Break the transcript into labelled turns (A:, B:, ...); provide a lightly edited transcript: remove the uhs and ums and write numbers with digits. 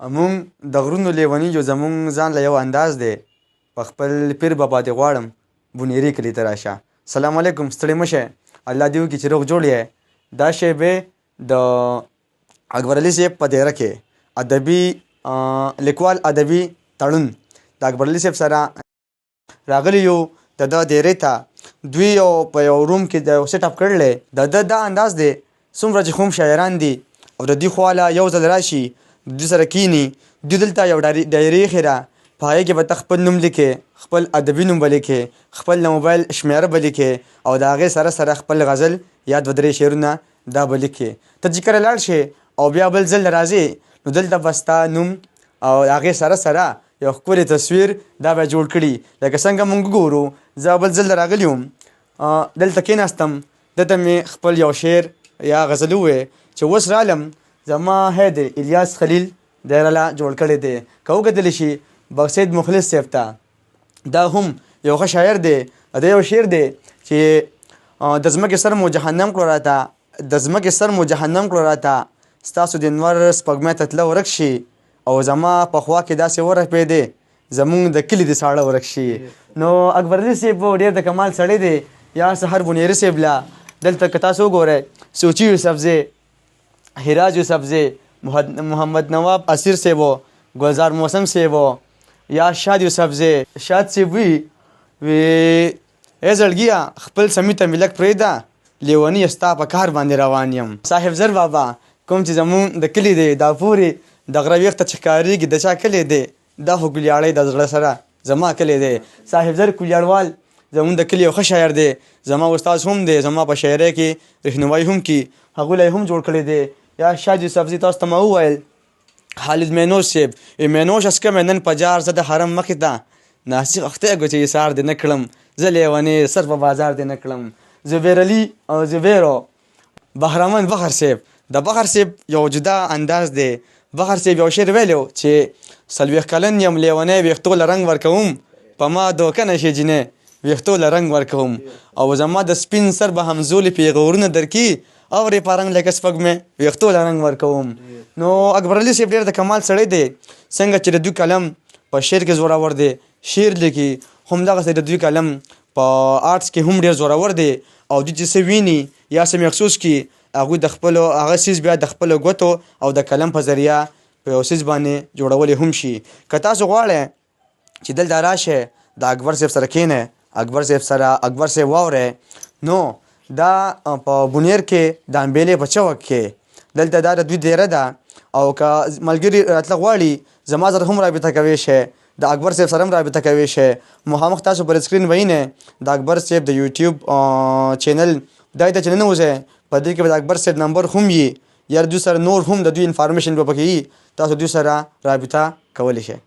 A: مونږ د غرونو لیوني یو زمونږ ځان له یو انداز دی په خپل پیر بابا دې غواړم بونیري کلي ته راشه. سلام علیکم، ستړي مه شئ، الله دې وکړي چې روغ جوړ یې. دا شیبې د اکبر علي صاحب په دیره کې ادبي لیکوال ادبي تړون د اکبر علي صاحب سره راغلی یو د ده دیرې ته. دوی یو په یو روم کې د یو سیټ اپ کړلی. د ده دا انداز دی څومره چې کوم شاعران دي او د دوی خواله یو ځل راشي دوی سره کینی، دوی دلته یو ډایري ایښې ده، په هغې کې به ته خپل نوم لیکې، خپل ادبي نوم به لیکې، خپل د موبایل شمیره به لیکې او د هغې سره سره خپل غزل یا دوه درې شعرونه دا به لیکې. ته چې کله لاړ شې او بیا بل ځل راځې نو دلته به ستا نوم او هغې سره سره یو ښکلی تصویر دا به جوړ کړي. لکه څنګه موږ ګورو زه بل ځل راغلی وم دلته کېناستم، دلته مې خپل یو شعر یا غزل ووی چې اوس رالم زما هید الیاس خلیل دی راله جوړ کړی دی. که وکتلی شي بخسید مخلص صاحب ته دا هم یو ښه شاعر دی. د یو شعر دی چې د ځمکې سر مو جهنم کړو راته، د ځمکې سر مو جهنم کړو راته، ستاسو د انور سپوږمۍ ته تله ورک شي او زما په خوا کې داسې ورپېدې زمونږ د کلي د ساړه ورک شي. نو اکبر علي صاحب ډېر د کمال سړی دی. یا سحر بونیري صاحب له دلته که تاسو وګورئ سوچي یوسفزی، هراج یوسفزی، محمد نواب اسیر صاحب و، گلزار موسم صاحب و، یا شاد یوسفزی. شاد صاحب وی ای زړګیه خپل سمي ته مې لږ پرېږده، لیوني ستا په کار باندې روان یم. صاحب زر بابا کوم چې زمونږ د کلي دی دا پورې د غره ویښته چې ښکارېږي د چا کلی دی دا خو ګلیاړی د زړه سره زما کلی دی. صاحب زر کلیاړوال زمونږ د کلي یو ښه شاعر دی، زما استاد هم دی، زما په شاعرۍ کې رهنمایي هم کي، هغوی له هم جوړ کړی دی. یا شاد یوسفزي تاسو ته ما وویل خالد مینوش صاحب مینوش اسکمې نن په جار زه د حرم مخې ته ناسي اخته ګو چې ایثار دې نه کړم، زه لیونې سر په بازار دې نه کړم. زبیر علي او زبیرو بهرمن بخر صاحب د بخر صاحب یو جدا انداز دی. بخر صاحب یو شعر ویلو چې څلوېښت کلن یم لیونی ویښتو له رنګ ورکوم، په ما دوکه نه شي جینۍ ویښتو له رنګ ورکوم، او زما د سپین سر به همزولې پیغورونه درکي اورې په رنګ لکه سپوږمۍ ویښتو له رنګ ورکوم. نو اکبر علي صاحب ډېر د کمال سړی دی. څنګه چې د دوی قلم په شعر کې زورور دی، شعر لیکي، همدغسې د دوی قلم په آرټس کې هم ډېر زورور دی او دوی چې څه ویني یا څه محسوس کړي هغوی د خپلو هغه څیز بیا د خپلو ګوتو او د قلم په ذریعه په یو څیز باندې جوړولی هم شي. که تاسو غواړئ چې دلته راشئ د اکبر صاحب سره کښېنئ، اکبر صاحب سره اکبر صاحب واورئ، نو دا په بونیر کې د امبېلې په چوک کې دلته دا د دوی دیره ده. او که ملګري راتله غواړي زما سره هم رابطه کوی شئ، د اکبر صاحب سره هم رابطه کوی شئ. مخامخ تاسو پر سکرین وینئ د اکبر صاحب د یوټیوب چینل دای ته چې ننوځئ په دې کې به د اکبر صاحب نمبر هم وي یا دوی سره نور هم د دوی انفارمیشن به پکې وي، تاسو دوی سره رابطه کولی شئ.